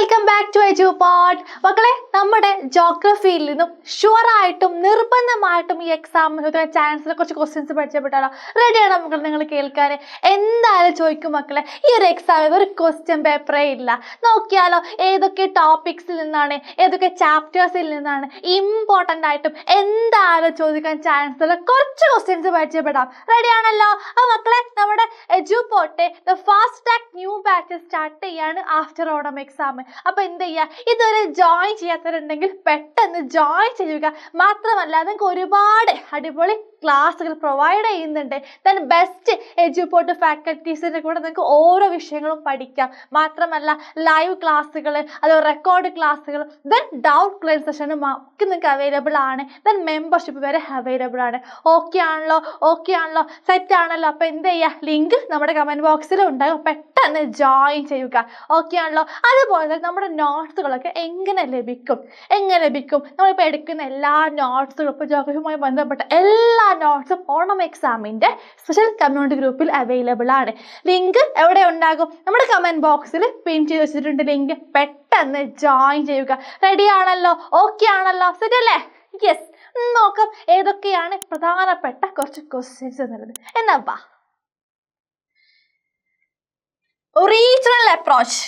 Welcome back to എജുപോഡ്. മക്കളെ, നമ്മുടെ ജോഗ്രഫിയിൽ നിന്നും ഷുവറായിട്ടും നിർബന്ധമായിട്ടും ഈ എക്സാമിന് ചാൻസിനെ കുറച്ച് ക്വസ്റ്റ്യൻസ് പഠിച്ചപ്പെട്ടാലോ? റെഡിയാണ് മക്കൾ നിങ്ങൾ കേൾക്കാൻ? എന്തായാലും ചോദിക്കും മക്കളെ, ഈ ഒരു എക്സാമിൽ ഒരു ക്വസ്റ്റ്യൻ പേപ്പറേ ഇല്ല. നോക്കിയാലോ ഏതൊക്കെ ടോപ്പിക്സിൽ നിന്നാണ്, ഏതൊക്കെ ചാപ്റ്റേഴ്സിൽ നിന്നാണ് ഇമ്പോർട്ടൻ്റ് ആയിട്ടും എന്തായാലും ചോദിക്കാൻ ചാൻസ് ഉള്ള കുറച്ച് ക്വസ്റ്റ്യൻസ് പഠിച്ചപ്പെടാം. റെഡിയാണല്ലോ? അപ്പോൾ മക്കളെ, നമ്മുടെ എജുപോട്ടെ the fast track new batch start ചെയ്യാണ് ആഫ്റ്റർ ഓണം എക്സാം. അപ്പൊ എന്ത് ചെയ്യുക, ഇതുവരെ ജോയിൻ ചെയ്യാത്തവരുണ്ടെങ്കിൽ പെട്ടെന്ന് ജോയിൻ ചെയ്യുക. മാത്രമല്ല നിങ്ങൾക്ക് ഒരുപാട് അടിപൊളി ക്ലാസ്സുകൾ പ്രൊവൈഡ് ചെയ്യുന്നുണ്ട്. ദെൻ ബെസ്റ്റ് എജുപോർട്ട് ഫാക്കൽറ്റീസിൻ്റെ കൂടെ നിങ്ങൾക്ക് ഓരോ വിഷയങ്ങളും പഠിക്കാം. മാത്രമല്ല ലൈവ് ക്ലാസ്സുകൾ, അത് റെക്കോർഡ് ക്ലാസ്സുകൾ, ദെൻ ഡൗട്ട് ക്ലിയർ സെഷനും ഒക്കെ നിങ്ങൾക്ക് അവൈലബിൾ ആണ്. ദെൻ മെമ്പർഷിപ്പ് വരെ അവൈലബിൾ ആണ്. ഓക്കെ ആണല്ലോ സെറ്റ് ആണല്ലോ? അപ്പോൾ എന്ത് ചെയ്യുക, ലിങ്ക് നമ്മുടെ കമൻറ്റ് ബോക്സിൽ ഉണ്ടാകും. പെട്ടെന്ന് ജോയിൻ ചെയ്യുക. ഓക്കെ ആണല്ലോ? അതുപോലെ നമ്മുടെ നോട്ട്സുകളൊക്കെ എങ്ങനെ ലഭിക്കും? നമ്മളിപ്പോൾ എടുക്കുന്ന എല്ലാ നോട്ട്സുകളും, ഇപ്പോൾ ജോഗ്രഫിയുമായി ബന്ധപ്പെട്ട എല്ലാ നോട്ട്സും ഓണം എക്സാമിൻ്റെ സ്പെഷ്യൽ കമ്മ്യൂണിറ്റി ഗ്രൂപ്പിൽ അവൈലബിൾ ആണ്. ലിങ്ക് എവിടെ ഉണ്ടാകും? നമ്മുടെ കമൻറ്റ് ബോക്സിൽ പിൻ ചെയ്ത് വെച്ചിട്ടുണ്ട് ലിങ്ക്. പെട്ടെന്ന് ജോയിൻ ചെയ്യുക. റെഡി ആണല്ലോ? ഓക്കെ ആണല്ലോ? സെറ്റ് അല്ലേ? യെസ്. നോക്കാം ഏതൊക്കെയാണ് പ്രധാനപ്പെട്ട കുറച്ച് ക്വസ്റ്റ്യൻസ് എന്നുള്ളത്. എന്നാ വാ. റീജിയണൽ അപ്രോച്ച്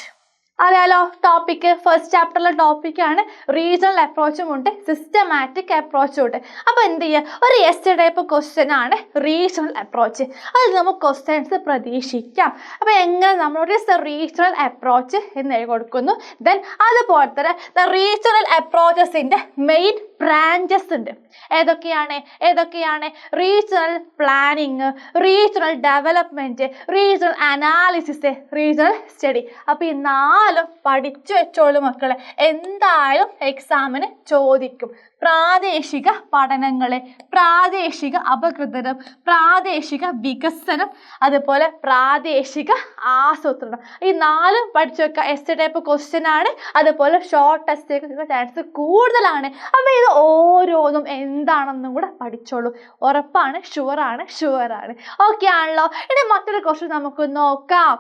അറിയാലോ? ടോപ്പിക്ക് ഫസ്റ്റ് ചാപ്റ്ററിലെ ടോപ്പിക്കാണ്. റീജിയണൽ അപ്രോച്ചും ഉണ്ട്, സിസ്റ്റമാറ്റിക് അപ്രോച്ചും ഉണ്ട്. അപ്പോൾ എന്ത് ചെയ്യുക, ഒരു എസ് ടൈപ്പ് ക്വസ്റ്റ്യൻ ആണ് റീജിയണൽ അപ്രോച്ച്. അത് നമുക്ക് ക്വസ്റ്റ്യൻസ് പ്രതീക്ഷിക്കാം. അപ്പോൾ എങ്ങനെ നമ്മളൊരു റീജിയണൽ അപ്രോച്ച് എന്ന് എഴുതി കൊടുക്കുന്നു. ദെൻ അതുപോലെ തന്നെ ദ റീജിയണൽ അപ്രോച്ചസിൻ്റെ മെയിൻ ബ്രാഞ്ചസ് ഉണ്ട്. ഏതൊക്കെയാണ്? Regional planning, regional development, regional analysis, regional study. അപ്പോൾ ഈ നാലും പഠിച്ചു വെച്ചോളൂ മക്കളെ. എന്തായാലും എക്സാമിന് ചോദിക്കും. പ്രാദേശിക പഠനങ്ങൾ, പ്രാദേശിക അപഗ്രഥനം, പ്രാദേശിക വികസനം, അതുപോലെ പ്രാദേശിക ആസൂത്രണം. ഈ നാലും പഠിച്ചു വെക്കുക. എസ് ടൈപ്പ് ക്വസ്റ്റ്യൻ ആണ്. അതുപോലെ ഷോർട്ട് ടെസ്റ്റ് ചാൻസ് കൂടുതലാണ്. അപ്പോൾ ഇത് ഓരോന്നും എന്താണെന്നും കൂടെ പഠിച്ചോളൂ. ഉറപ്പാണ്, ഷുവറാണ്. ഓക്കെ ആണല്ലോ? ഇനി മറ്റൊരു ക്വസ്റ്റ്യൻ നമുക്ക് നോക്കാം.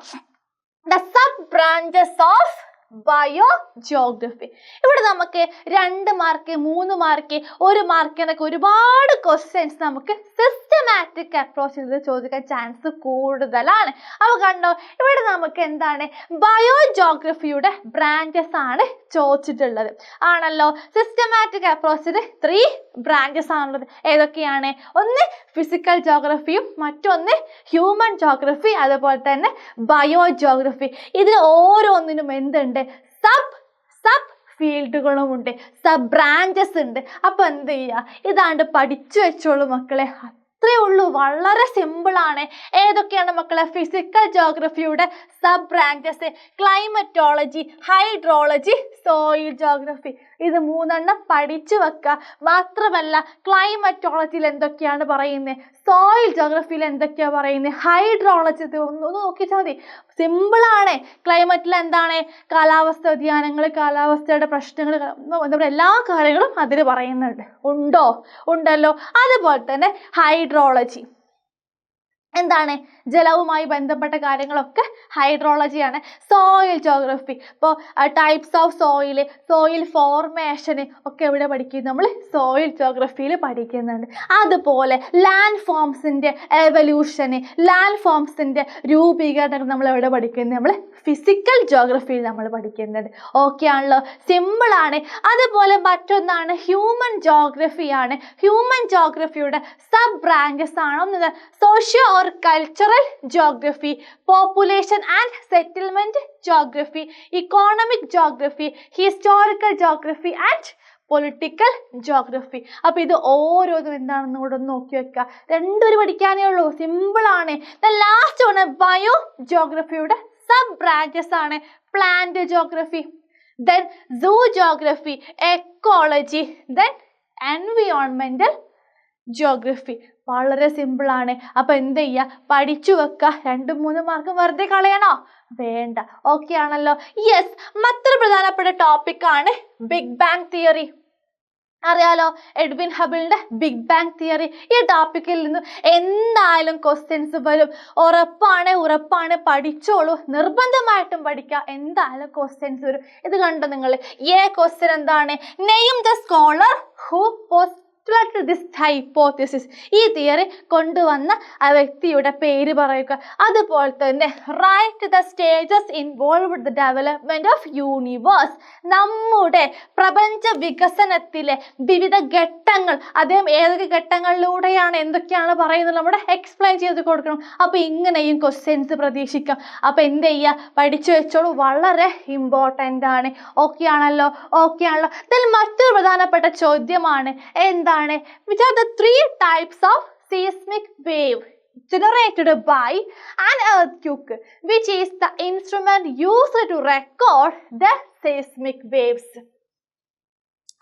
The sub branches of bio geography. ഇവിടെ നമുക്ക് 2 മാർക്ക്, 3 മാർക്ക്, 1 മാർക്ക് എന്നൊക്കെ ഒരുപാട് ക്വസ്റ്റ്യൻസ് നമുക്ക് സിസ്റ്റമാറ്റിക് അപ്രോച്ച് ചെയ്ത് ചോദിക്കാൻ ചാൻസ് കൂടുതലാണ്. അപ്പോൾ കണ്ടോ, ഇവിടെ നമുക്ക് എന്താണ്, ബയോ ജോഗ്രഫിയുടെ ബ്രാഞ്ചസ് ആണ് ചോദിച്ചിട്ടുള്ളത്. ആണല്ലോ? സിസ്റ്റമാറ്റിക് അപ്രോച്ചിന് 3 ബ്രാഞ്ചസ് ആണുള്ളത്. ഏതൊക്കെയാണ്? ഒന്ന് ഫിസിക്കൽ ജോഗ്രഫിയും, മറ്റൊന്ന് ഹ്യൂമൻ ജോഗ്രഫി, അതുപോലെ തന്നെ ബയോ ജോഗ്രഫി. ഇതിൽ ഓരോന്നിനും എന്തുണ്ട്? സബ് ഫീൽഡുകളും ഉണ്ട്, സബ് ബ്രാഞ്ചസ് ഉണ്ട്. അപ്പോൾ എന്ത് ചെയ്യുക, ഇതാണ്ട് പഠിച്ചു വെച്ചോളൂ മക്കളെ. അത്രേ ഉള്ളൂ, വളരെ സിമ്പിളാണ്. ഏതൊക്കെയാണ് മക്കളെ? ഫിസിക്കൽ ജോഗ്രഫിയുടെ sub branches climatology, hydrology, soil geography. ഇത് 3 പഠിച്ചു വെക്കുക. മാത്രമല്ല ക്ലൈമറ്റോളജിയിൽ എന്തൊക്കെയാണ് പറയുന്നത്, സോയിൽ ജോഗ്രഫിയിൽ എന്തൊക്കെയാണ് പറയുന്നത്, ഹൈഡ്രോളജി ഒന്ന് നോക്കിച്ചാൽ മതി. സിമ്പിളാണ്. ക്ലൈമറ്റിൽ എന്താണ്, കാലാവസ്ഥ വ്യതിയാനങ്ങൾ, കാലാവസ്ഥയുടെ പ്രശ്നങ്ങൾ, നമ്മുടെ എല്ലാ കാര്യങ്ങളും അതിൽ പറയുന്നുണ്ട്. ഉണ്ടല്ലോ? അതുപോലെ തന്നെ ഹൈഡ്രോളജി എന്താണ്, ജലവുമായി ബന്ധപ്പെട്ട കാര്യങ്ങളൊക്കെ ഹൈഡ്രോളജിയാണ്. സോയിൽ ജോഗ്രഫി, ഇപ്പോൾ ടൈപ്സ് ഓഫ് സോയിൽ ഫോർമേഷന് ഒക്കെ എവിടെ പഠിക്കും? നമ്മൾ സോയിൽ ജോഗ്രഫിയിൽ പഠിക്കുന്നുണ്ട്. അതുപോലെ ലാൻഡ് ഫോംസിൻ്റെ എവല്യൂഷന്, ലാൻഡ് ഫോംസിൻ്റെ രൂപീകരണം നമ്മൾ എവിടെ പഠിക്കുന്നത്? നമ്മൾ ഫിസിക്കൽ ജോഗ്രഫിയിൽ നമ്മൾ പഠിക്കുന്നത്. ഓക്കെ ആണല്ലോ? സിമ്പിളാണ്. അതുപോലെ മറ്റൊന്നാണ് ഹ്യൂമൻ ജോഗ്രഫിയാണ്. ഹ്യൂമൻ ജോഗ്രഫിയുടെ സബ് ബ്രാഞ്ചസ് ആണ് socio or cultural geography, population and settlement geography, economic geography, historical geography and political geography. അപ്പോൾ ഇത് ഓരോന്നും എന്താണെന്ന് കൂടെ ഒന്ന് നോക്കി വെക്കുക. 2 പഠിക്കാനേ ഉള്ളൂ. സിമ്പിളാണ്. ലാസ്റ്റ് ആണ് ബയോ ജോഗ്രഫിയുടെ സബ് ബ്രാഞ്ചസ് ആണ് പ്ലാന്റ് ജോഗ്രഫി, ദെൻ സൂ ജോഗ്രഫി, എക്കോളജി, ദെൻ എൻവിയോൺമെന്റൽ ജോഗ്രഫി. വളരെ സിമ്പിളാണ്. അപ്പോൾ എന്ത് ചെയ്യുക, പഠിച്ചു വെക്കുക. 2-3 മാർക്ക് വെറുതെ കളയണോ? വേണ്ട. ഓക്കെ ആണല്ലോ? യെസ്. മറ്റൊരു പ്രധാനപ്പെട്ട ടോപ്പിക്കാണ് ബിഗ് ബാങ് തിയറി. അറിയാലോ, എഡ്വിൻ ഹബിളിന്റെ ബിഗ് ബാങ് തിയറി. ഈ ടോപ്പിക്കിൽ നിന്ന് എന്തായാലും ക്വസ്റ്റ്യൻസ് വരും. ഉറപ്പാണ് പഠിച്ചോളൂ, നിർബന്ധമായിട്ടും പഠിക്കുക, എന്തായാലും ക്വസ്റ്റ്യൻസ് വരും. ഇത് കണ്ടോ നിങ്ങൾ? ക്വസ്റ്റ്യൻ എന്താണ്? Name the scholar who this hypothesis. ഈ തിയറി കൊണ്ടുവന്ന ആ വ്യക്തിയുടെ പേര് പറയുക. അതുപോലെ തന്നെ write the stages involve the development of universe. നമ്മുടെ പ്രപഞ്ച വികസനത്തിലെ വിവിധ ഘട്ടങ്ങൾ, അദ്ദേഹം ഏതൊക്കെ ഘട്ടങ്ങളിലൂടെയാണ് എന്തൊക്കെയാണ് പറയുന്നത് നമ്മുടെ എക്സ്പ്ലെയിൻ ചെയ്ത് കൊടുക്കണം. അപ്പൊ ഇങ്ങനെയും ക്വസ്റ്റ്യൻസ് പ്രതീക്ഷിക്കാം. അപ്പൊ എന്ത് ചെയ്യുക? പഠിച്ചു വെച്ചോളൂ, വളരെ ഇമ്പോർട്ടൻ്റ് ആണ്. ഓക്കെ ആണല്ലോ? ഇതിൽ മറ്റൊരു പ്രധാനപ്പെട്ട ചോദ്യമാണ് എന്താണ്? Which are the 3 types of seismic wave generated by an earthquake? Which is the instrument used to record the seismic waves?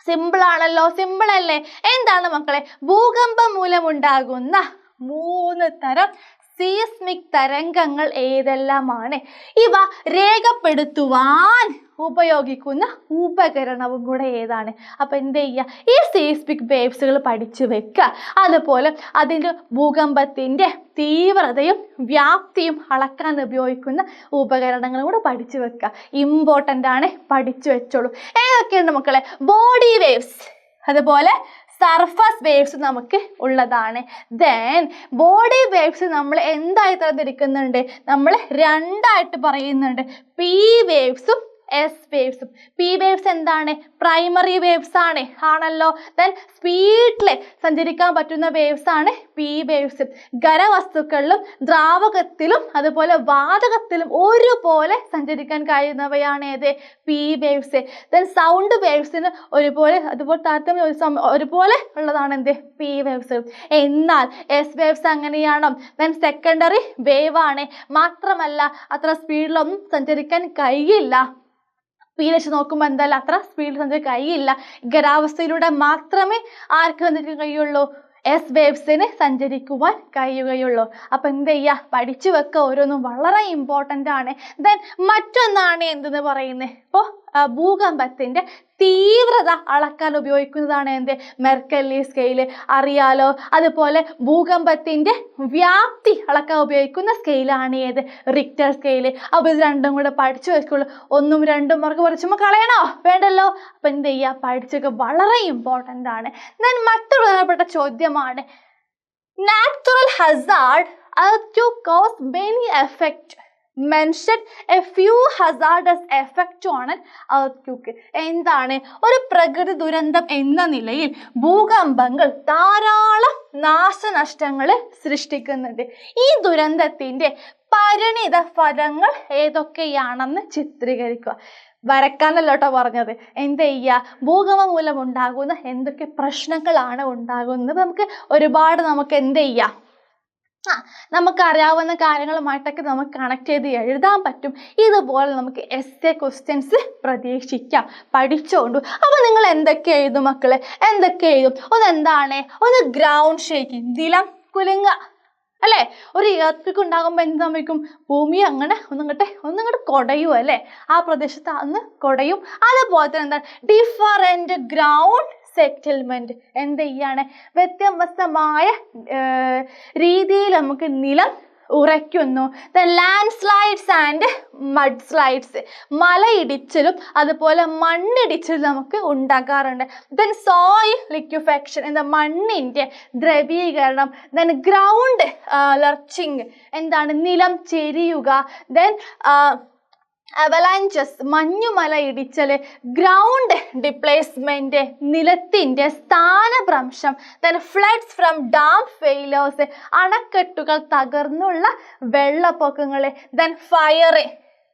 Simple ആണല്ലോ, സിമ്പിൾ അല്ലേ? എന്താണ് മക്കളെ? ഭൂകമ്പം മൂലമുണ്ടാകുന്ന 3 തരം സീസ്മിക് തരംഗങ്ങൾ ഏതെല്ലാമാണ്? ഇവ രേഖപ്പെടുത്തുവാൻ ഉപയോഗിക്കുന്ന ഉപകരണവും കൂടെ ഏതാണ്? അപ്പൊ എന്ത് ചെയ്യുക? ഈ സീസ്മിക് വേവ്സുകൾ പഠിച്ചു വെക്കുക. അതുപോലെ അതിൻ്റെ ഭൂകമ്പത്തിന്റെ തീവ്രതയും വ്യാപ്തിയും അളക്കാൻ ഉപയോഗിക്കുന്ന ഉപകരണങ്ങളും കൂടെ പഠിച്ചു വെക്കുക. ഇമ്പോർട്ടൻ്റ് ആണ്, പഠിച്ചു വെച്ചോളൂ. ഏതൊക്കെയുണ്ട് മക്കളെ? ബോഡി വേവ്സ്, അതുപോലെ സർഫസ് വേവ്സ് നമുക്ക് ഉള്ളതാണ്. ദെൻ ബോഡി വേവ്സ് നമ്മൾ എന്തായി തരംതിരിക്കുന്നുണ്ട്? നമ്മൾ 2ആയിട്ട് പറയുന്നുണ്ട്, പി വേവ്സും എസ് വേവ്സും. പി വേവ്സ് എന്താണ്? പ്രൈമറി വേവ്സ് ആണ്, ആണല്ലോ. ദെൻ സ്പീഡിൽ സഞ്ചരിക്കാൻ പറ്റുന്ന വേവ്സ് ആണ് പി വേവ്സ്. ഖരവസ്തുക്കളിലും ദ്രാവകത്തിലും അതുപോലെ വാതകത്തിലും ഒരുപോലെ സഞ്ചരിക്കാൻ കഴിയുന്നവയാണ് ഏത്? P waves. ദെൻ സൗണ്ട് വേവ്സിന് അതുപോലെ താരതമ്യം ഒരുപോലെ ഉള്ളതാണ് എന്ത്? P waves. എന്നാൽ എസ് വേവ്സ് അങ്ങനെയാണോ? ദെൻ സെക്കൻഡറി വേവ് ആണ്, മാത്രമല്ല അത്ര സ്പീഡിലൊന്നും സഞ്ചരിക്കാൻ കഴിയില്ല. പി വെച്ച് നോക്കുമ്പോൾ എന്തായാലും അത്ര സ്പീഡിൽ സഞ്ചരിക്കാൻ കഴിയില്ല. ഖരാവസ്ഥയിലൂടെ മാത്രമേ ആർക്ക് സഞ്ചരിക്കാൻ കഴിയുള്ളൂ? എസ് വേവ്സിന് സഞ്ചരിക്കുവാൻ കഴിയുകയുള്ളൂ. അപ്പൊ എന്ത് ചെയ്യുക? പഠിച്ചു വെക്കുക, ഓരോന്നും വളരെ ഇമ്പോർട്ടൻ്റ് ആണ്. ദെൻ മറ്റൊന്നാണ് എന്തെന്ന് പറയുന്നത്? ഇപ്പോൾ ഭൂകമ്പത്തിന്റെ തീവ്രത അളക്കാൻ ഉപയോഗിക്കുന്നതാണ് എന്ത്? മെർക്കല്ലി സ്കെയില്, അറിയാലോ. അതുപോലെ ഭൂകമ്പത്തിന്റെ വ്യാപ്തി അളക്കാൻ ഉപയോഗിക്കുന്ന സ്കെയിലാണ് ഏത്? Richter scale. അപ്പൊ ഇത് രണ്ടും കൂടെ പഠിച്ചു വെക്കുള്ളൂ. 1ഉം 2ഉം മാർക്ക് കുറച്ചുമ്പോൾ കളയണോ? വേണ്ടല്ലോ. അപ്പൊ എന്ത് ചെയ്യുക? പഠിച്ചൊക്കെ വളരെ ഇമ്പോർട്ടൻ്റ് ആണ്. ദെൻ മറ്റൊരു പ്രധാനപ്പെട്ട ചോദ്യമാണ് natural Hazard to cause many effect. Mention a few hazardous effect on an earthquake. എന്താണ്? ഒരു പ്രകൃതി ദുരന്തം എന്ന നിലയിൽ ഭൂകമ്പങ്ങൾ ധാരാളം നാശനഷ്ടങ്ങൾ സൃഷ്ടിക്കുന്നുണ്ട്. ഈ ദുരന്തത്തിന്റെ പരിണിത ഫലങ്ങൾ ഏതൊക്കെയാണെന്ന് ചിത്രീകരിക്കുക. വരക്കാന്നല്ലോട്ടോ പറഞ്ഞത്. എന്ത് ചെയ്യുക? ഭൂകമ്പം മൂലം ഉണ്ടാകുന്ന എന്തൊക്കെ പ്രശ്നങ്ങളാണ് ഉണ്ടാകുന്നത് നമുക്ക് ഒരുപാട് എന്ത് ചെയ്യാം? നമുക്കറിയാവുന്ന കാര്യങ്ങളുമായിട്ടൊക്കെ നമുക്ക് കണക്ട് ചെയ്ത് എഴുതാൻ പറ്റും. ഇതുപോലെ നമുക്ക് എസ്സേ ക്വസ്റ്റ്യൻസ് പ്രതീക്ഷിക്കാം. പഠിച്ചോണ്ടു. അപ്പൊ നിങ്ങൾ എന്തൊക്കെ എഴുതും മക്കളെ? എന്തൊക്കെ എഴുതും? ഒന്ന് ഗ്രൗണ്ട് ഷേക്കിംഗ്, നിലം കുലുങ്ങുക അല്ലേ? ഒരു എർത്ത് ഉണ്ടാകുമ്പോൾ എന്ത് സംഭവിക്കും? ഭൂമി അങ്ങനെ ഒന്നിങ്ങോട്ട് കുടയും അല്ലേ? ആ പ്രദേശത്ത് അന്ന് കുടയും. അതുപോലെ തന്നെ എന്താണ്? Different ground settlement. എന്ത് ചെയ്യാണ്? വ്യത്യസ്തമായ രീതിയിൽ നമുക്ക് നിലം ഉറയ്ക്കുന്നു. Landslides and mudslides, മലയിടിച്ചിലും അതുപോലെ മണ്ണിടിച്ചിലും നമുക്ക് ഉണ്ടാകാറുണ്ട്. ദെൻ സോയിൽ ലിക്വിഫാക്ഷൻ, എന്താ? മണ്ണിൻ്റെ ദ്രവീകരണം. ദെൻ ഗ്രൗണ്ട് ലർച്ചിങ്, എന്താണ്? നിലം ചെരിയുക. ദെൻ അവലാഞ്ചസ്, മഞ്ഞുമല ഇടിച്ചല്. ഗ്രൗണ്ട് ഡിപ്ലേസ്മെന്റ്, നിലത്തിന്റെ സ്ഥാനഭ്രംശം. Then floods from dam failures, അണക്കെട്ടുകൾ തകർന്നുള്ള വെള്ളപ്പൊക്കങ്ങൾ. ദെൻ ഫയർ,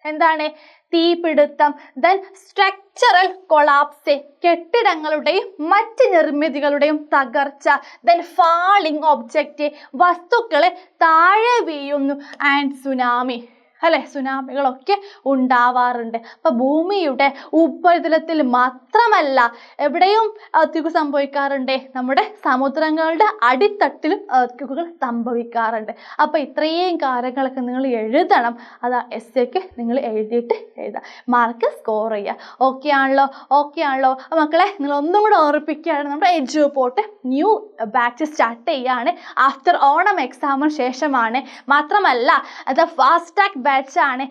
എന്താണ്? തീപിടുത്തം. ദെൻ സ്ട്രക്ചറൽ കൊളാപ്സ്, കെട്ടിടങ്ങളുടെയും മറ്റ് നിർമ്മിതികളുടെയും തകർച്ച. ദെൻ ഫാളിംഗ് ഒബ്ജക്റ്റ്, വസ്തുക്കളെ താഴെ വീഴുന്നു. And tsunami. അല്ലെ, സുനാമികളൊക്കെ ഉണ്ടാവാറുണ്ട്. അപ്പൊ ഭൂമിയുടെ ഉപരിതലത്തിൽ മാത്രമല്ല എവിടെയും earthquake സംഭവിക്കാറുണ്ട്, നമ്മുടെ സമുദ്രങ്ങളുടെ അടിത്തട്ടിലും earthquakeകൾ സംഭവിക്കാറുണ്ട്. അപ്പൊ ഇത്രയും കാര്യങ്ങളൊക്കെ നിങ്ങൾ എഴുതണം. അതാ എസ്സേക്ക് നിങ്ങൾ എഴുതിയിട്ട് എഴുതാം, മാർക്ക് സ്കോർ ചെയ്യുക. ഓക്കെ ആണല്ലോ? ഓക്കെ ആണല്ലോ മക്കളെ? നിങ്ങൾ ഒന്നും കൂടെ ഓർപ്പിക്കുകയാണ്, നമ്മുടെ എഡ്യൂപോർട്ട് ന്യൂ ബാച്ച് സ്റ്റാർട്ട് ചെയ്യാണ്. ആഫ്റ്റർ ഓണം എക്സാമിന് ശേഷമാണ്. മാത്രമല്ല അത് ഫാസ്റ്റ് ട്രാക്ക് ബാച്ച് ആണ്.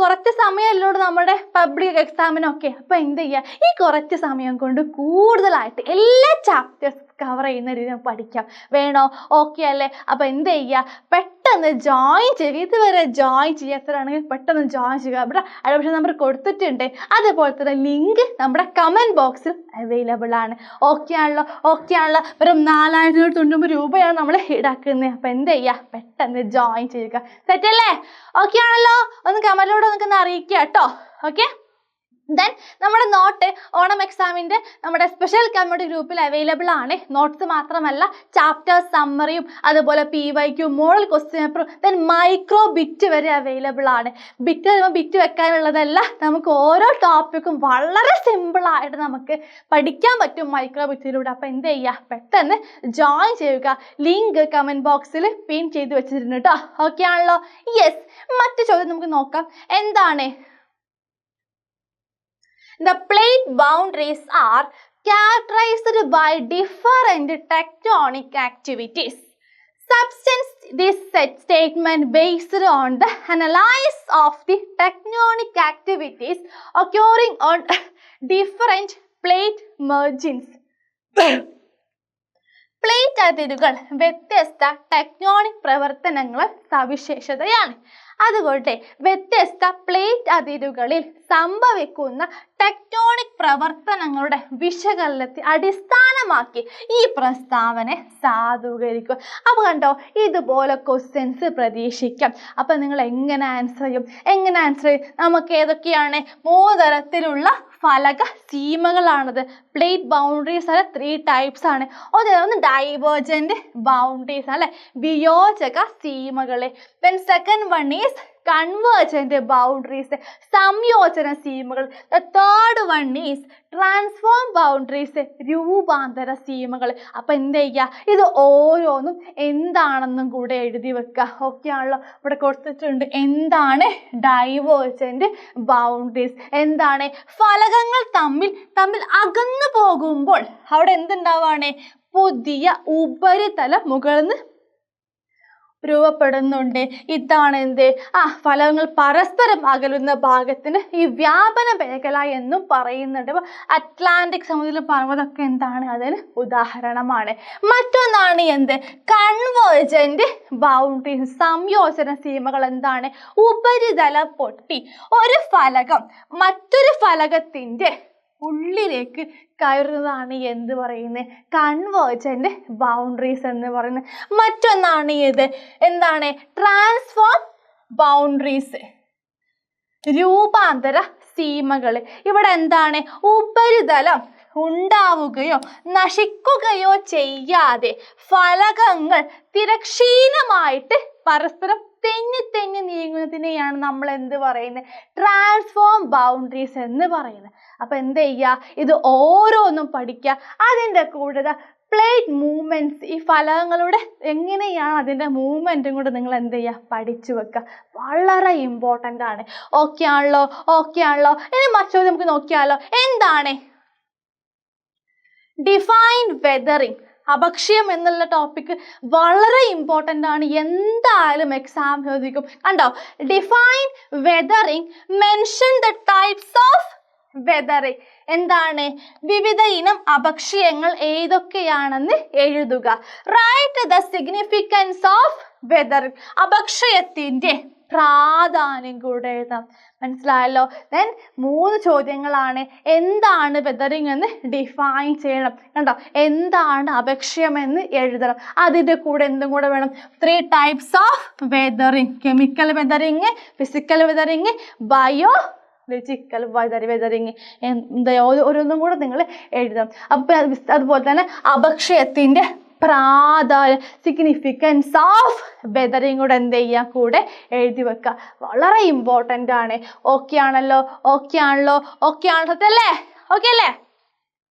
കുറച്ച് സമയമല്ലോട് നമ്മുടെ പബ്ലിക് എക്സാമിനൊക്കെ. അപ്പൊ എന്ത് ചെയ്യുക, ഈ കുറച്ച് സമയം കൊണ്ട് കൂടുതലായിട്ട് എല്ലാ ചാപ്റ്റേഴ്സ് കവർ ചെയ്യുന്ന രീതിയിൽ പഠിക്കാം. വേണോ? ഓക്കെ അല്ലേ? അപ്പൊ എന്ത് ചെയ്യുക, പെട്ടെന്ന് ജോയിൻ ചെയ്യുക. ഇതുവരെ ജോയിൻ ചെയ്യാത്തവരാണെങ്കിൽ പെട്ടെന്ന് ജോയിൻ ചെയ്യുക. ഇവിടെ അഡ്മിഷൻ നമ്പർ കൊടുത്തിട്ടുണ്ട്. അതേപോലെ തന്നെ ലിങ്ക് നമ്മുടെ കമന്റ് ബോക്സിൽ അവൈലബിൾ ആണ്. ഓക്കെ ആണല്ലോ? ഓക്കെ ആണല്ലോ? വെറും 4090 രൂപയാണ് നമ്മൾ ഈടാക്കുന്നത്. അപ്പൊ എന്ത് ചെയ്യുക, പെട്ടെന്ന് ജോയിൻ ചെയ്യുക. സെറ്റ് അല്ലേ? ഓക്കെ ആണല്ലോ? ഒന്ന് കമന്റിലൂടെ നമുക്കൊന്ന് അറിയിക്കുക കേട്ടോ. ഓക്കെ. ദെൻ നമ്മുടെ നോട്ട് ഓണം എക്സാമിൻ്റെ നമ്മുടെ സ്പെഷ്യൽ കമ്മ്യൂണിറ്റി ഗ്രൂപ്പിൽ അവൈലബിൾ ആണ്. നോട്ട്സ് മാത്രമല്ല ചാപ്റ്റർ സമ്മറിയും അതുപോലെ PYQ, മോഡൽ ക്വസ്റ്റ്യൻ പേപ്പറും ദെൻ മൈക്രോ ബിറ്റ് വരെ അവൈലബിൾ ആണ്. ബിറ്റ് വരുമ്പോൾ ബിറ്റ് വെക്കാനുള്ളതല്ല, നമുക്ക് ഓരോ ടോപ്പിക്കും വളരെ സിമ്പിളായിട്ട് നമുക്ക് പഠിക്കാൻ പറ്റും മൈക്രോ ബിറ്റിലൂടെ. അപ്പോൾ എന്ത് ചെയ്യുക, പെട്ടെന്ന് ജോയിൻ ചെയ്യുക. ലിങ്ക് കമൻറ്റ് ബോക്സിൽ പിൻ ചെയ്ത് വെച്ചിട്ടുണ്ട് കേട്ടോ. ഓക്കെ ആണല്ലോ? യെസ്. മറ്റു ചോദ്യം നമുക്ക് നോക്കാം. എന്താണ്? The plate boundaries are characterized by different tectonic activities. Substance this statement based on the analysis of the tectonic activities occurring on different plate margins. Plate അതിരുകൾ വ്യത്യസ്ത ടെക്ടോണിക് പ്രവർത്തനങ്ങൾ സവിശേഷതയാണ്. അതുകൊണ്ട് വ്യത്യസ്ത പ്ലേറ്റ് അതിരുകളിൽ സംഭവിക്കുന്ന ടെക്ടോണിക് പ്രവർത്തനങ്ങളുടെ വിശകലനത്തെ അടിസ്ഥാനമാക്കി ഈ പ്രസ്താവന സാധൂകരിക്കും. അപ്പോൾ കണ്ടോ, ഇതുപോലെ ക്വസ്റ്റ്യൻസ് പ്രതീക്ഷിക്കാം. അപ്പം നിങ്ങൾ എങ്ങനെ ആൻസർ ചെയ്യും? നമുക്ക് ഏതൊക്കെയാണ്? 3 തരത്തിലുള്ള ഫലക സീമകളാണത്. പ്ലേറ്റ് ബൗണ്ടറീസ് അല്ലെ 3 ടൈപ്സ് ആണ്. ഒന്ന് ഡൈവേർജന്റ് ബൗണ്ടറീസ് അല്ലെ, വിയോജക സീമകള്. Then second one is convergent boundaries, സംയോജന സീമകൾ. The third one is transform boundaries, രൂപാന്തര സീമകൾ. അപ്പൊ എന്ത് ചെയ്യുക, ഇത് ഓരോന്നും എന്താണെന്നും കൂടെ എഴുതി വെക്കുക. ഓക്കെ ആണല്ലോ? ഇവിടെ കൊടുത്തിട്ടുണ്ട് എന്താണ് ഡൈവേർജന്റ് ബൗണ്ടറീസ്. എന്താണ്? ഫലകങ്ങൾ തമ്മിൽ അകന്നു പോകുമ്പോൾ അവിടെ എന്തുണ്ടാവാണ്? പുതിയ ഉപരിതലം മുകളിൽ നിന്ന് രൂപപ്പെടുന്നുണ്ട്. ഇതാണ് എന്ത്? ഫലകങ്ങൾ പരസ്പരം അകലുന്ന ഭാഗത്തിന് ഈ വ്യാപന മേഖല എന്നും പറയുന്നുണ്ട്. അപ്പോൾ അറ്റ്ലാന്റിക് സമുദ്ര പർവ്വതമൊക്കെ എന്താണ്? അതിന് ഉദാഹരണമാണ്. മറ്റൊന്നാണ് എന്ത്? കൺവേർജന്റ് ബൗണ്ടറീസ്, സംയോജന സീമകൾ. എന്താണ്? ഉപരിതലം പൊട്ടി ഒരു ഫലകം മറ്റൊരു ഫലകത്തിന്റെ ഉള്ളിലേക്ക് കയറുന്നതാണ് എന്ത് പറയുന്നത്? കൺവേർജന്റ് ബൗണ്ടറീസ് എന്ന് പറയുന്നത്. മറ്റൊന്നാണ് എന്താണ്? ട്രാൻസ്ഫോം ബൗണ്ടറീസ്, രൂപാന്തര സീമകൾ. ഇവിടെ എന്താണ്? ഉപരിതലം ഉണ്ടാവുകയോ നശിക്കുകയോ ചെയ്യാതെ ഫലകങ്ങൾ തിരശ്ചീനമായിട്ട് പരസ്പരം തെന്നി നീങ്ങുന്നതിനെയാണ് നമ്മൾ എന്ത് പറയുന്നത്? ട്രാൻസ്ഫോം ബൗണ്ടറീസ് എന്ന് പറയുന്നത്. അപ്പൊ എന്ത് ചെയ്യുക, ഇത് ഓരോന്നും പഠിക്കുക. അതിൻ്റെ കൂടെ പ്ലേറ്റ് മൂവ്മെന്റ്സ്, ഈ ഫലകങ്ങളുടെ എങ്ങനെയാണ് അതിൻ്റെ മൂവ്മെന്റും കൂടെ നിങ്ങൾ എന്ത് ചെയ്യുക, പഠിച്ചു വെക്കുക. വളരെ ഇമ്പോർട്ടൻ്റ് ആണ്. ഓക്കെ ആണല്ലോ? ഓക്കെ ആണല്ലോ? ഇനി മറ്റൊരു നമുക്ക് നോക്കിയാലോ. എന്താണ് ഡിഫൈൻ വെതറിങ്? അപക്ഷയം എന്നുള്ള ടോപ്പിക്ക് വളരെ ഇമ്പോർട്ടൻ്റ് ആണ്. എന്തായാലും എക്സാം ചോദിക്കും. കണ്ടോ, define weathering, mention the types of weathering. എന്താണ്? വിവിധ ഇനം അപക്ഷയങ്ങൾ ഏതൊക്കെയാണെന്ന് എഴുതുക. Write the significance of weathering. അപക്ഷയത്തിന്റെ പ്രാധാന്യം കൂടെ എഴുതാം. മനസ്സിലായല്ലോ? ദെൻ 3 ചോദ്യങ്ങളാണ്. എന്താണ് വെതറിങ് എന്ന് ഡിഫൈൻ ചെയ്യണം. കണ്ടോ, എന്താണ് അപക്ഷയം എന്ന് എഴുതണം. അതിൻ്റെ കൂടെ എന്തും കൂടെ വേണം? 3 types of weathering. Chemical weathering, physical weathering, biological weathering. എന്താ ഓരോന്നും കൂടെ നിങ്ങൾ എഴുതണം. അപ്പം അതുപോലെ തന്നെ അപക്ഷയത്തിൻ്റെ പ്രാധാന്യം, സിഗ്നിഫിക്കൻസ് ഓഫ് വെതറിങ് കൂടെ എന്ത് ചെയ്യുക, കൂടെ എഴുതി വെക്കുക. വളരെ ഇമ്പോർട്ടൻ്റ് ആണ്. ഓക്കെ ആണല്ലോ? സത്യല്ലേ? ഓക്കെ അല്ലേ?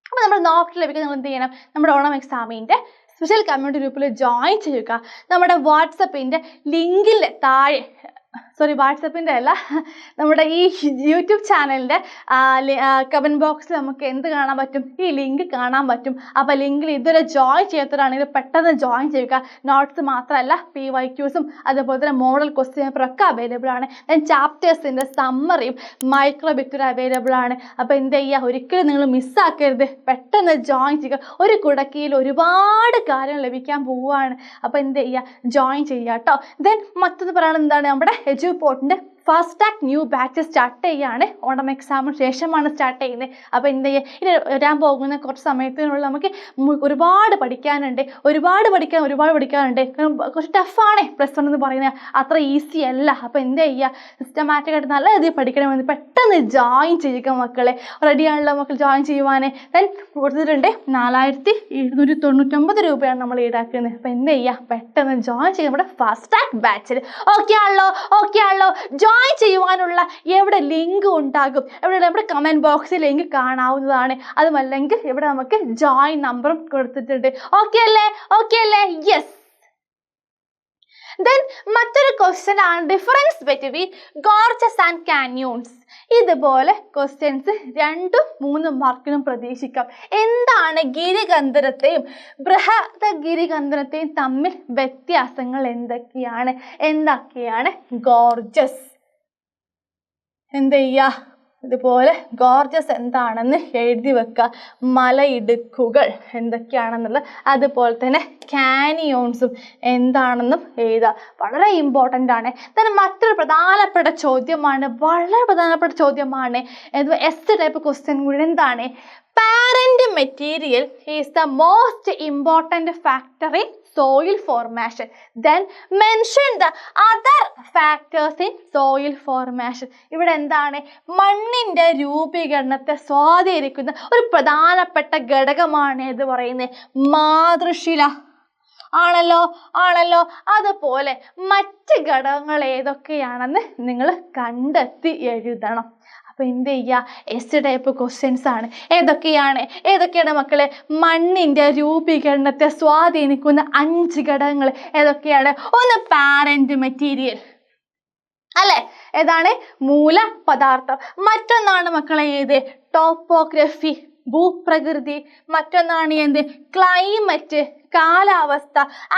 അപ്പോൾ നമ്മൾ നോട്ട് ലഭിക്കുക നിങ്ങൾ എന്ത് ചെയ്യണം, നമ്മുടെ ഓണം എക്സാമിൻ്റെ സ്പെഷ്യൽ കമ്മ്യൂണിറ്റി ഗ്രൂപ്പിൽ ജോയിൻ ചെയ്യുക. നമ്മുടെ വാട്സപ്പിൻ്റെ ലിങ്കിൽ താഴെ, വാട്സപ്പിൻ്റെ അല്ല, നമ്മുടെ ഈ യൂട്യൂബ് ചാനലിൻ്റെ കമൻറ്റ് ബോക്സിൽ നമുക്ക് എന്ത് കാണാൻ പറ്റും, ഈ ലിങ്ക് കാണാൻ പറ്റും. അപ്പോൾ ലിങ്കിൽ ഇതുവരെ ജോയിൻ ചെയ്യാത്തവരാണെങ്കിൽ പെട്ടെന്ന് ജോയിൻ ചെയ്യുക. നോട്ട്സ് മാത്രമല്ല, PYQs അതുപോലെ തന്നെ മോഡൽ ക്വസ്റ്റ്യൻ പേപ്പറൊക്കെ അവൈലബിൾ ആണ്. ദെൻ ചാപ്റ്റേഴ്സിൻ്റെ സമ്മറിയും മൈക്രോ ബിറ്റും അവൈലബിൾ ആണ്. അപ്പോൾ എന്ത് ചെയ്യുക, ഒരിക്കലും നിങ്ങൾ മിസ്സാക്കരുത്, പെട്ടെന്ന് ജോയിൻ ചെയ്യുക. ഒരു കുടക്കീയിൽ ഒരുപാട് കാര്യങ്ങൾ ലഭിക്കാൻ പോവുകയാണ്. അപ്പോൾ എന്ത് ചെയ്യുക, ജോയിൻ ചെയ്യുക കേട്ടോ. ദെൻ മറ്റൊന്ന് പറയുന്നത് എന്താണ്, നമ്മുടെ എജുപോർട്ടിൻ്റെ fast track new batch start ചെയ്യുകയാണ്. ഓണം എക്സാമിന് ശേഷമാണ് സ്റ്റാർട്ട് ചെയ്യുന്നത്. അപ്പോൾ എന്ത് ചെയ്യുക, ഇനി വരാൻ പോകുന്ന കുറച്ച് സമയത്തിനുള്ള നമുക്ക് ഒരുപാട് പഠിക്കാനുണ്ട്. കുറച്ച് ടഫാണ് പ്ലസ് 1 എന്ന് പറയുന്നത്, അത്ര ഈസി അല്ല. അപ്പോൾ എന്ത് ചെയ്യുക, സിസ്റ്റമാറ്റിക്കായിട്ട് നല്ല രീതിയിൽ പഠിക്കണമെന്ന് പെട്ടെന്ന് ജോയിൻ ചെയ്യുക മക്കളെ. റെഡിയാണല്ലോ മക്കൾ ജോയിൻ ചെയ്യുവാൻ? ദെൻ കൊടുത്തിട്ടുണ്ട് 4799 രൂപയാണ് നമ്മൾ ഈടാക്കുന്നത്. അപ്പോൾ എന്ത് ചെയ്യുക, പെട്ടെന്ന് ജോയിൻ ചെയ്യുക നമ്മുടെ ഫാസ്റ്റ് ട്രാക്ക് ബാച്ചിൽ. ഓക്കെ ആണല്ലോ? ജോയിൻ ചെയ്യുവാനുള്ള എവിടെ ലിങ്ക് ഉണ്ടാകും, എവിടെ നമ്മുടെ കമൻറ്റ് ബോക്സിൽ ലിങ്ക് കാണാവുന്നതാണ്. അതുമല്ലെങ്കിൽ ഇവിടെ നമുക്ക് ജോയിൻ നമ്പറും കൊടുത്തിട്ടുണ്ട്. ഓക്കെ അല്ലേ? യെസ്. ദെൻ മറ്റൊരു ക്വസ്റ്റ്യൻ ആണ് ഡിഫറൻസ് ബിറ്റ്വീൻ ഗോർജസ് ആൻഡ് കാന്യോൺസ്. ഇതുപോലെ ക്വസ്റ്റ്യൻസ് 2-3 മാർക്കിനും പ്രതീക്ഷിക്കാം. എന്താണ് ഗിരികന്ധരത്തെയും ബൃഹദഗിരികന്ധരത്തെയും തമ്മിൽ വ്യത്യാസങ്ങൾ എന്തൊക്കെയാണ് ഗോർജസ്? എന്ത് ചെയ്യുക, ഇതുപോലെ ഗോർജസ് എന്താണെന്ന് എഴുതി വെക്കുക. മലയിടുക്കുകൾ എന്തൊക്കെയാണെന്നുള്ളത്, അതുപോലെ തന്നെ കാനിയോൺസും എന്താണെന്നും എഴുതുക. വളരെ ഇമ്പോർട്ടൻ്റ് ആണ്. തന്നെ മറ്റൊരു പ്രധാനപ്പെട്ട ചോദ്യമാണ്, എസ് ടൈപ്പ് ക്വസ്റ്റ്യൻ കൂടി. എന്താണ്, parent material is the most important factor in soil formation. Then mention the other factors in soil formation. ഇവിടെ എന്താണ്, മണ്ണിൻ്റെ രൂപീകരണത്തെ സ്വാധീനിക്കുന്ന ഒരു പ്രധാനപ്പെട്ട ഘടകമാണ് ഇത് പറയുന്നത്, മാതൃശില. ആണല്ലോ. അതുപോലെ മറ്റ് ഘടകങ്ങൾ ഏതൊക്കെയാണെന്ന് നിങ്ങൾ കണ്ടെത്തി എഴുതണം. അപ്പോൾ എന്ത് ചെയ്യുക, എസ് ടൈപ്പ് ക്വസ്റ്റ്യൻസ് ആണ്. ഏതൊക്കെയാണ് മക്കളെ, മണ്ണിൻ്റെ രൂപീകരണത്തെ സ്വാധീനിക്കുന്ന 5 ഘടകങ്ങൾ ഏതൊക്കെയാണ്? ഒന്ന് പാരന്റ് മെറ്റീരിയൽ അല്ലേ, ഏതാണ്, മൂലപദാർത്ഥം. മറ്റൊന്നാണ് മക്കളെ ഏത്, ടോപ്പോഗ്രഫി, ഭൂപ്രകൃതി. മറ്റൊന്നാണ് ക്ലൈമറ്റ്, കാലാവസ്ഥ.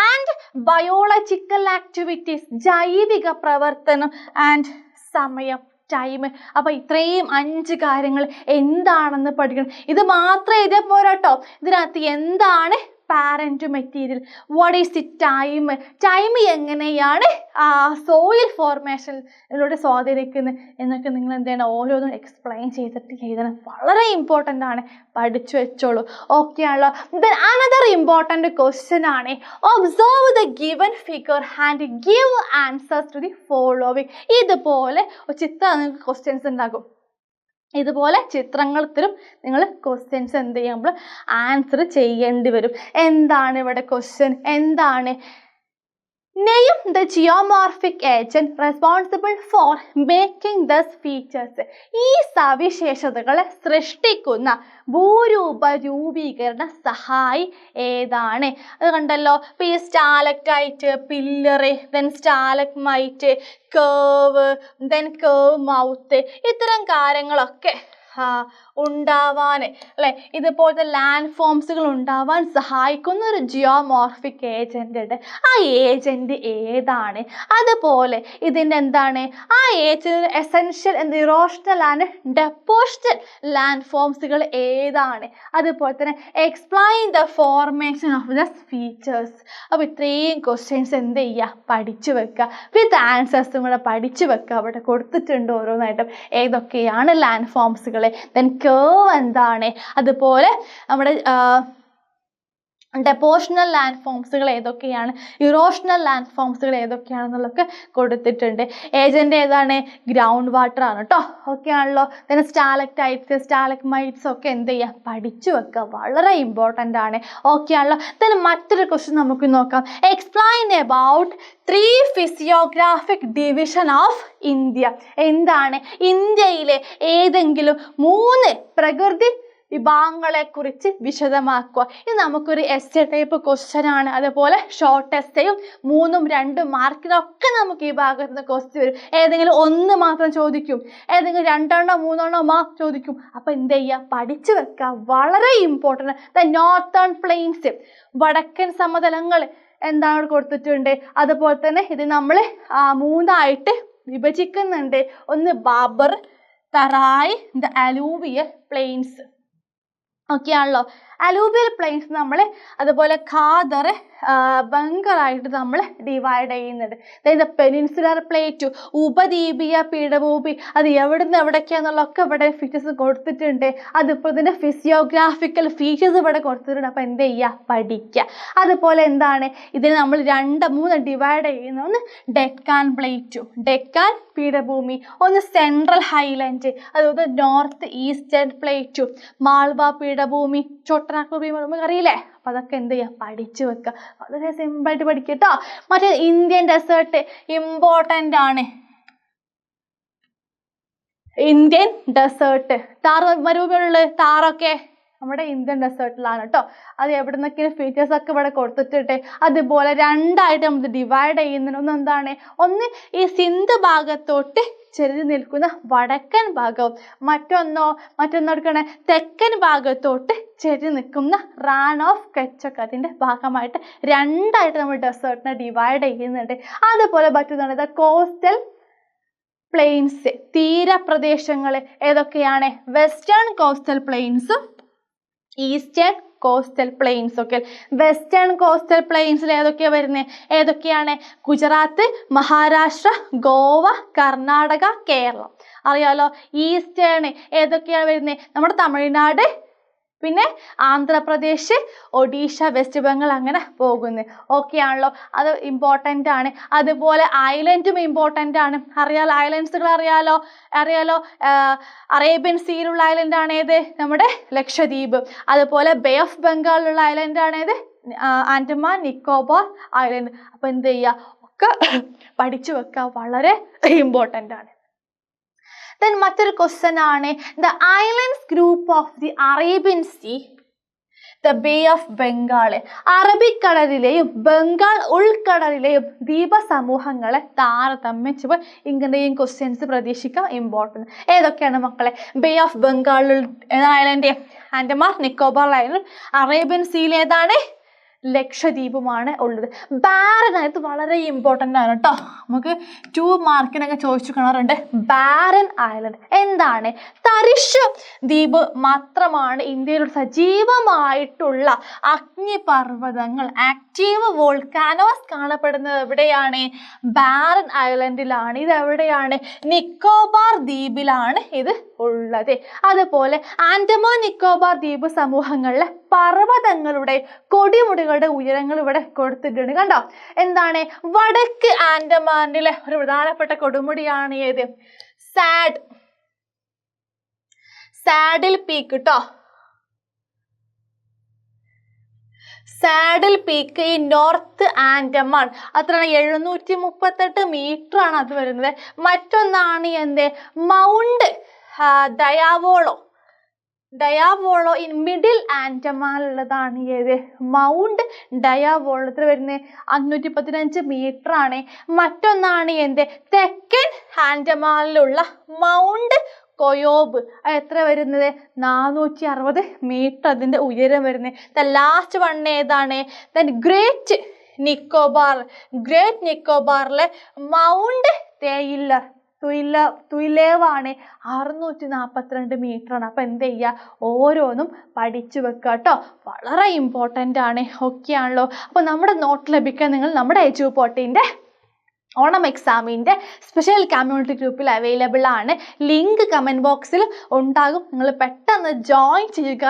ആൻഡ് ബയോളജിക്കൽ ആക്ടിവിറ്റീസ്, ജൈവിക പ്രവർത്തനം. ആൻഡ് സമയം, ടൈം. അപ്പോൾ ഇത്രയും 5 കാര്യങ്ങൾ എന്താണെന്ന് പഠിക്കണം. ഇത് മാത്രം എഴുതിയാൽ പോരാട്ടോ, ഇതിനകത്ത് എന്താണ് parent material, what is the time എങ്ങനെയാണ് സോയിൽ ഫോർമേഷനിലൂടെ സ്വാധീനിക്കുന്നത് എന്നൊക്കെ നിങ്ങൾ എന്ത് ചെയ്യണം, ഓരോന്നും എക്സ്പ്ലെയിൻ ചെയ്തിട്ട് എഴുതണം. വളരെ ഇമ്പോർട്ടൻ്റ് ആണ്, പഠിച്ചു വെച്ചോളൂ. ഓക്കെ ആണല്ലോ? ദെൻ അനദർ ഇമ്പോർട്ടൻ്റ് ക്വസ്റ്റ്യൻ ആണ്, observe the given figure and give answers to the following. ഇതുപോലെ നിങ്ങൾക്ക് ക്വസ്റ്റ്യൻസ് ഉണ്ടാകും. ഇതുപോലെ ചിത്രങ്ങളത്തിലും നിങ്ങൾ ക്വസ്റ്റ്യൻസ് എന്ത് ചെയ്യുമ്പോൾ ആൻസർ ചെയ്യേണ്ടി വരും. എന്താണ് ഇവിടെ ക്വസ്റ്റ്യൻ, എന്താണ്, name the geomorphic agent responsible for making these features. ഈ സവിശേഷതകളെ സൃഷ്ടിക്കുന്ന ഭൂരൂപ രൂപീകരണ സഹായി ഏതാണ്? അത് കണ്ടല്ലോ, ഇപ്പോൾ ഈ stalactite, pillar, then stalagmite, cave, then cave mouth, ഇത്തരം കാര്യങ്ങളൊക്കെ ഉണ്ടാവാൻ അല്ലേ, ഇതുപോലത്തെ ലാൻഡ് ഫോംസുകൾ ഉണ്ടാവാൻ സഹായിക്കുന്ന ഒരു ജിയോമോർഫിക് ഏജന്റ് ഉണ്ട്. ആ ഏജന്റ് ഏതാണ്? അതുപോലെ ഇതിൻ്റെ എന്താണ്, ആ agent essential erosional and depositional land ഫോംസുകൾ ഏതാണ്? അതുപോലെ തന്നെ explain the formation of the features. അപ്പോൾ ഇത്രയും ക്വസ്റ്റ്യൻസ് എന്ത് ചെയ്യുക, പഠിച്ചു വെക്കുക. വിത്ത് ആൻസേഴ്സും കൂടെ പഠിച്ചു വെക്കുക. അവിടെ കൊടുത്തിട്ടുണ്ട് ഓരോന്നായിട്ടും ഏതൊക്കെയാണ് ലാൻഡ് ഫോംസുകൾ, ദെൻ കേവ് എന്താണ്, അതുപോലെ നമ്മുടെ ഡെപ്പോഷണൽ ലാൻഡ് ഫോംസുകൾ ഏതൊക്കെയാണ്, ഇറോഷണൽ ലാൻഡ് ഫോംസുകൾ ഏതൊക്കെയാണെന്നുള്ളതൊക്കെ കൊടുത്തിട്ടുണ്ട്. ഏജന്റ് ഏതാണ്? ഗ്രൗണ്ട് വാട്ടർ ആണ് കേട്ടോ. ഓക്കെ ആണല്ലോ. then സ്റ്റാലക്ടൈറ്റ്സ് സ്റ്റാലഗ്മൈറ്റ്സ് ഒക്കെ എന്ത് ചെയ്യുക, പഠിച്ചു വെക്കുക, വളരെ ഇമ്പോർട്ടൻ്റ് ആണ്. ഓക്കെ ആണല്ലോ. then മറ്റൊരു ക്വസ്റ്റ്യൻ നമുക്ക് നോക്കാം. Explain about 3 physiographic division of India. എന്താണ് ഇന്ത്യയിലെ ഏതെങ്കിലും 3 പ്രകൃതി വിഭാഗങ്ങളെ കുറിച്ച് വിശദമാക്കുക. ഇത് നമുക്കൊരു എസ്സേ ടൈപ്പ് ക്വസ്റ്റ്യൻ ആണ്. അതുപോലെ ഷോർട്ട് എസ്സേയും 3ഉം 2ഉം മാർക്കിനൊക്കെ നമുക്ക് ഈ ഭാഗത്ത് നിന്ന് ക്വസ്റ്റ്യൻ വരും. ഏതെങ്കിലും 1 മാത്രം ചോദിക്കും, ഏതെങ്കിലും 2 3 മാർക്ക് ചോദിക്കും. അപ്പൊ എന്ത് ചെയ്യുക, പഠിച്ചു വെക്കുക, വളരെ ഇമ്പോർട്ടൻ്റ്. ദ നോർത്തേൺ പ്ലെയിൻസ്, വടക്കൻ സമതലങ്ങൾ എന്താണ് അവിടെ കൊടുത്തിട്ടുണ്ട്. അതുപോലെ തന്നെ ഇത് നമ്മൾ 3ആയിട്ട് വിഭജിക്കുന്നുണ്ട്. ഒന്ന് Bhabar, Terai, the alluvial plains. Okay ആണല്ലോ. അലൂവിയൽ പ്ലെയിൻസ് നമ്മൾ അതുപോലെ ഖാദർ, ബംഗാളായിട്ട് നമ്മൾ ഡിവൈഡ് ചെയ്യുന്നുണ്ട്. അതായത് പെനിൻസുലർ പ്ലേറ്റ്, ഉപദ്വീപീയ പീഠഭൂമി, അത് എവിടുന്ന് എവിടേക്കാന്നുള്ളതൊക്കെ ഇവിടെ ഫീച്ചേഴ്സ് കൊടുത്തിട്ടുണ്ട്. അതിപ്പോൾ ഇതിൻ്റെ ഫിസിയോഗ്രാഫിക്കൽ ഫീച്ചേഴ്സ് ഇവിടെ കൊടുത്തിട്ടുണ്ട്. അപ്പോൾ എന്ത് ചെയ്യുക, പഠിക്കുക. അതുപോലെ എന്താണ് ഇതിന് നമ്മൾ 2-3 ഡിവൈഡ് ചെയ്യുന്ന, ഒന്ന് ഡെക്കാൻ പ്ലേറ്റു, ഡെക്കാൻ പീഠഭൂമി, ഒന്ന് സെൻട്രൽ ഹൈലൻഡ്, അതുപോലെ നോർത്ത് ഈസ്റ്റേൺ പ്ലേറ്റു, മാൾവ പീഠഭൂമി, ചോട്ടനാഗ്പൂർ പീഠഭൂമി അറിയില്ലേ. അപ്പോൾ അതൊക്കെ എന്ത് ചെയ്യുക, പഠിച്ചു വെക്കുക. വളരെ സിമ്പിളായിട്ട് പഠിക്കുക കേട്ടോ. മറ്റേ ഇന്ത്യൻ ഡെസേർട്ട് ഇമ്പോർട്ടൻ്റ് ആണ്. ഇന്ത്യൻ ഡെസേർട്ട്, താർ മരുഭൂമിയുള്ള താറൊക്കെ നമ്മുടെ ഇന്ത്യൻ ഡെസേർട്ടിലാണ് കേട്ടോ. അത് എവിടെ നിന്നൊക്കെയാണ് ഫീച്ചേഴ്സ് ഒക്കെ ഇവിടെ കൊടുത്തിട്ടുണ്ട്. അതുപോലെ 2ആയിട്ട് നമ്മൾ ഡിവൈഡ് ചെയ്യുന്നുണ്ട്. ഒന്ന് എന്താണ്, ഒന്ന് ഈ സിന്ധ് ഭാഗത്തോട്ട് ചെരിഞ്ഞു നിൽക്കുന്ന വടക്കൻ ഭാഗവും, മറ്റൊന്നെടുക്കണ തെക്കൻ ഭാഗത്തോട്ട് ചെരിഞ്ഞു നിൽക്കുന്ന റാൻ ഓഫ് കച്ചൊക്കെ അതിൻ്റെ ഭാഗമായിട്ട് 2ആയിട്ട് നമ്മൾ ഡെസേർട്ടിനെ ഡിവൈഡ് ചെയ്യുന്നുണ്ട്. അതുപോലെ മറ്റൊന്നാണ് ദ കോസ്റ്റൽ പ്ലെയിൻസ്, തീരപ്രദേശങ്ങൾ ഏതൊക്കെയാണ്, വെസ്റ്റേൺ കോസ്റ്റൽ പ്ലെയിൻസും ഈസ്റ്റേൺ കോസ്റ്റൽ പ്ലെയിൻസ്. ഒക്കെ വെസ്റ്റേൺ കോസ്റ്റൽ പ്ലെയിൻസിൽ ഏതൊക്കെയാണ് ഗുജറാത്ത്, മഹാരാഷ്ട്ര, ഗോവ, കർണാടക, കേരളം അറിയാലോ. ഈസ്റ്റേൺ ഏതൊക്കെയാണ് വരുന്നത്, നമ്മുടെ തമിഴ്നാട്, പിന്നെ ആന്ധ്രാപ്രദേശ്, ഒഡീഷ, വെസ്റ്റ് ബംഗാൾ, അങ്ങനെ പോകുന്നത്. ഓക്കെ ആണല്ലോ. അത് ഇമ്പോർട്ടൻ്റ് ആണ്. അതുപോലെ ഐലൻഡും ഇമ്പോർട്ടൻ്റ് ആണ്. ഐലൻഡ്സുകൾ അറിയാലോ. അറേബ്യൻ സീയിലുള്ള ഐലൻഡ് ആണ് ഏത്, നമ്മുടെ ലക്ഷദ്വീപ്. അതുപോലെ ബേ ഓഫ് ബംഗാളിലുള്ള ഐലൻഡ് ആണ് ഏത്, ആൻഡമാൻ നിക്കോബാർ ഐലൻഡ്. അപ്പോൾ എന്ത് ചെയ്യുക, ഒക്കെ പഠിച്ചു വെക്കുക, വളരെ ഇമ്പോർട്ടൻ്റ് ആണ്. then മറ്റൊരു ക്വസ്റ്റ്യൻ ആണ്, the islands group of the Arabian Sea, the Bay of Bengal. അറബിക്കടലിലെയും ബംഗാൾ ഉൾക്കടലിലെയും ദ്വീപ സമൂഹങ്ങളെ താരതമ്യം ചെയ്യുമ്പോൾ ഇങ്ങനെയും ക്വസ്റ്റ്യൻസ് പ്രതീക്ഷിക്കാം. ഇമ്പോർട്ടൻറ്റ് ഏതൊക്കെയാണ് മക്കളെ, ബേ ഓഫ് ബംഗാളിൽ ഏതാണ് island, Andaman Nicobar island. Arabian സീയിൽ ഏതാണ്, ലക്ഷദ്വീപുമാണ് ഉള്ളത്. ബാരൻ ആയിട്ട് വളരെ ഇമ്പോർട്ടൻ്റ് ആണ് കേട്ടോ. നമുക്ക് 2 മാർക്കിനൊക്കെ ചോദിച്ചു കാണാറുണ്ട്. ബാരൻ ഐലൻഡ് എന്താണ്, തരിശ് ദ്വീപ് മാത്രമാണ് ഇന്ത്യയിൽ സജീവമായിട്ടുള്ള അഗ്നിപർവ്വതങ്ങൾ, ആക്റ്റീവ് വോൾക്കാനോസ് കാണപ്പെടുന്നത് എവിടെയാണ്, ബാരൻ ഐലൻഡിലാണ്. ഇത് എവിടെയാണ്, നിക്കോബാർ ദ്വീപിലാണ് ഇത് ഉള്ളത്. അതുപോലെ ആൻഡമാൻ നിക്കോബാർ ദ്വീപ് സമൂഹങ്ങളിലെ പർവ്വതങ്ങളുടെ കൊടിമുടികളുടെ ഉയരങ്ങൾ ഇവിടെ കൊടുത്തിട്ടുണ്ട്. കണ്ടോ, എന്താണ്, വടക്ക് ആൻഡമാനിലെ ഒരു പ്രധാനപ്പെട്ട കൊടുമുടിയാണ് ഏത്, സാഡിൽ പീക്ക് കേട്ടോ. സാഡിൽ പീക്ക് ഈ നോർത്ത് ആൻഡമാൻ അത്രയാണ്, 738 മീറ്റർ ആണ് അത് വരുന്നത്. മറ്റൊന്നാണ് എന്ത്, മൗണ്ട് ഡയാവോളോ ഇൻ മിഡിൽ ആൻഡമാനിലുള്ളതാണ് ഏത്, മൗണ്ട് ഡയാവോളോ. എത്ര വരുന്നത്, 515 മീറ്റർ ആണ്. മറ്റൊന്നാണ് എന്ത്, തെക്കൻ ആൻഡമാനിലുള്ള മൗണ്ട് കൊയോബ്. എത്ര വരുന്നത്, 460 മീറ്റർ അതിൻ്റെ ഉയരം വരുന്നത്. ദ ലാസ്റ്റ് വൺ ഏതാണ്, ദെൻ ഗ്രേറ്റ് നിക്കോബാറിലെ മൗണ്ട് തുയിലേവാണ്, 642 മീറ്റർ ആണ്. അപ്പം എന്ത് ചെയ്യുക, ഓരോന്നും പഠിച്ചു വെക്കുക കേട്ടോ, വളരെ ഇമ്പോർട്ടൻ്റ് ആണ്. ഓക്കെ ആണല്ലോ. അപ്പോൾ നമ്മുടെ നോട്ട് ലഭിക്കാൻ നിങ്ങൾ നമ്മുടെ എജുപോർട്ടിൻ്റെ ഓണം എക്സാമിൻ്റെ സ്പെഷ്യൽ കമ്മ്യൂണിറ്റി ഗ്രൂപ്പിൽ അവൈലബിൾ ആണ്. ലിങ്ക് കമൻറ്റ് ബോക്സിൽ ഉണ്ടാകും. നിങ്ങൾ പെട്ടെന്ന് ജോയിൻ ചെയ്യുക.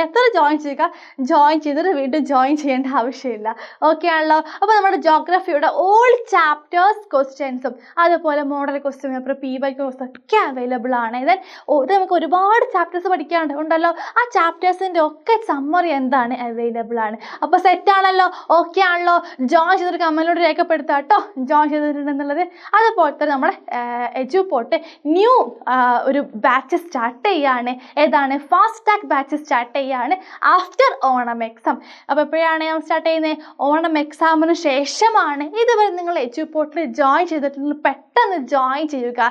എത്ര ജോയിൻ ചെയ്യുക, ജോയിൻ ചെയ്തിട്ട് വീണ്ടും ജോയിൻ ചെയ്യേണ്ട ആവശ്യമില്ല. ഓക്കെ ആണല്ലോ. അപ്പോൾ നമ്മുടെ ജോഗ്രഫിയുടെ ഓൾ ചാപ്റ്റേഴ്സ് ക്വസ്റ്റ്യൻസും അതുപോലെ model question paper PY question ഒക്കെ അവൈലബിൾ ആണ്. ഇത് നമുക്ക് ഒരുപാട് ചാപ്റ്റേഴ്സ് പഠിക്കാനുണ്ട് ഉണ്ടല്ലോ. ആ ചാപ്റ്റേഴ്സിൻ്റെ ഒക്കെ സമ്മറി എന്താണ് അവൈലബിൾ ആണ്. അപ്പോൾ സെറ്റ് ആണല്ലോ, ഓക്കെ ആണല്ലോ. ജോയിൻ ചെയ്തൊരു കമൻറ്റിലൂടെ രേഖപ്പെടുത്തുക കേട്ടോ, ജോയിൻ ചെയ്തിട്ടുണ്ടെന്നുള്ളത്. അതുപോലെ തന്നെ നമ്മുടെ എജുപോർട്ട് ന്യൂ ഒരു ബാച്ച് സ്റ്റാർട്ട് ചെയ്യുകയാണ്. ഏതാണ്? ഫാസ്റ്റ് ട്രാക്ക് ബാച്ച് സ്റ്റാർട്ട് ചെയ്യുകയാണ് ആഫ്റ്റർ ഓണം എക്സാം. അപ്പോൾ എപ്പോഴാണ് സ്റ്റാർട്ട് ചെയ്യുന്നത്? ഓണം എക്സാമിന് ശേഷമാണ്. ഇതുവരെ നിങ്ങൾ എജുപോർട്ടിൽ ജോയിൻ ചെയ്തിട്ടുണ്ടെങ്കിൽ പെട്ടെന്ന് ജോയിൻ ചെയ്യുക.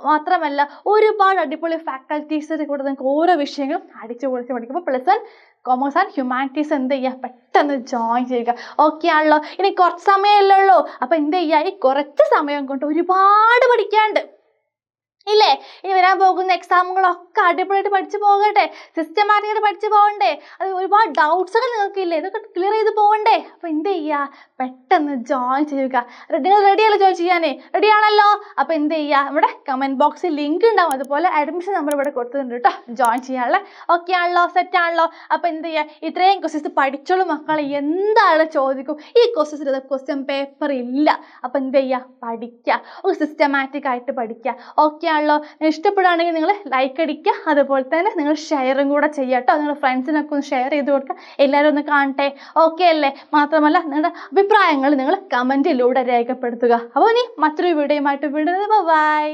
മാത്രമല്ല ഒരുപാട് അടിപൊളി ഫാക്കൽറ്റീസിൻ്റെ കൂടെ നിങ്ങൾക്ക് ഓരോ വിഷയങ്ങളും അടിച്ചു പൊളിച്ച് പഠിക്കുമ്പോൾ +1 കോമേഴ്സ് ആൻഡ് ഹ്യൂമാനിറ്റീസ് എന്ത് ചെയ്യുക, പെട്ടെന്ന് ജോയിൻ ചെയ്യുക. ഓക്കെ ആണല്ലോ. ഇനി കുറച്ച് സമയമല്ലേ ഉള്ളൂ. അപ്പോൾ എന്ത് ചെയ്യുക, ഈ കുറച്ച് സമയം കൊണ്ട് ഒരുപാട് പഠിക്കാണ്ട് ഇല്ലേ? ഇനി വരാൻ പോകുന്ന എക്സാമുകളൊക്കെ അടിപൊളിയായിട്ട് പഠിച്ചു പോകട്ടെ, സിസ്റ്റമാറ്റിക്കായിട്ട് പഠിച്ചു പോകണ്ടേ. അത് ഒരുപാട് ഡൗട്ട്സുകൾ നിങ്ങൾക്കില്ലേ, ഇതൊക്കെ ക്ലിയർ ചെയ്ത് പോകണ്ടേ. അപ്പോൾ എന്ത് ചെയ്യുക, പെട്ടെന്ന് ജോയിൻ ചെയ്യുക. നിങ്ങൾ റെഡിയല്ലോ ജോയിൻ ചെയ്യാനേ? റെഡി ആണല്ലോ. അപ്പോൾ എന്ത് ചെയ്യുക, നമ്മുടെ കമൻറ്റ് ബോക്സിൽ ലിങ്ക് ഉണ്ടാവും. അതുപോലെ അഡ്മിഷൻ നമ്പർ ഇവിടെ കൊടുത്തിട്ടുണ്ട് കേട്ടോ, ജോയിൻ ചെയ്യാനുള്ള. ഓക്കെ ആണല്ലോ, സെറ്റ് ആണല്ലോ. അപ്പോൾ എന്ത് ചെയ്യുക, ഇത്രയും ക്വസ്റ്റ്യൻസ് പഠിച്ചോളൂ മക്കളെ. എന്താണ് ചോദിക്കും ഈ ക്വസ്റ്റ്യൻസിൽ, ക്വസ്റ്റ്യൻ പേപ്പർ ഇല്ല. അപ്പോൾ എന്ത് ചെയ്യുക, പഠിക്കുക, ഒരു സിസ്റ്റമാറ്റിക് ആയിട്ട് പഠിക്കുക. ഓക്കെ ആണല്ലോ. ഇഷ്ടപ്പെടുകയാണെങ്കിൽ നിങ്ങൾ ലൈക്ക് അടിക്കുക. അതുപോലെ തന്നെ നിങ്ങൾ ഷെയറും കൂടെ ചെയ്യുക കേട്ടോ. നിങ്ങൾ ഫ്രണ്ട്സിനൊക്കെ ഒന്ന് ഷെയർ ചെയ്ത് കൊടുക്കുക. എല്ലാവരും ഒന്ന് കാണട്ടെ. ഓക്കെ അല്ലേ? മാത്രമല്ല നിങ്ങളുടെ അഭിപ്രായങ്ങൾ നിങ്ങൾ കമൻറ്റിലൂടെ രേഖപ്പെടുത്തുക. അപ്പോൾ ഇനി മറ്റൊരു വീഡിയോയുമായിട്ട് വീണ്ടും ബൈ.